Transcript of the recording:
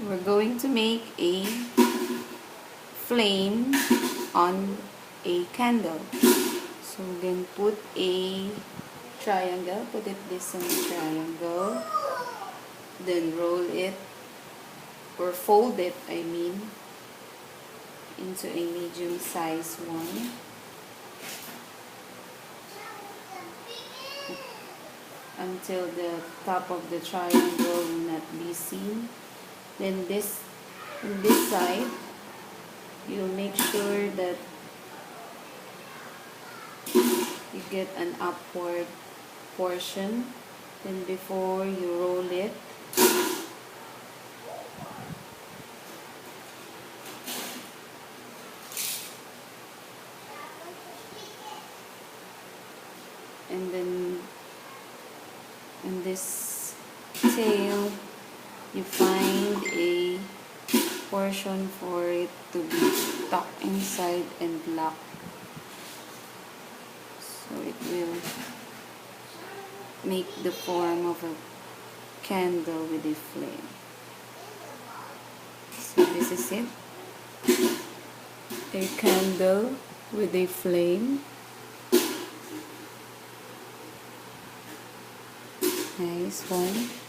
we're going to make a flame on a candle. So we're going to put a triangle, put it this on a triangle, then roll it, or fold it, I mean, into a medium size one. Until the top of the triangle will not be seen. Then this, on this side, you'll make sure that you get an upward portion. Then before you roll it, and then in this tail you find a portion for it to be tucked inside and locked, so it will make the form of a candle with a flame. So this is it, a candle with a flame. Nice one.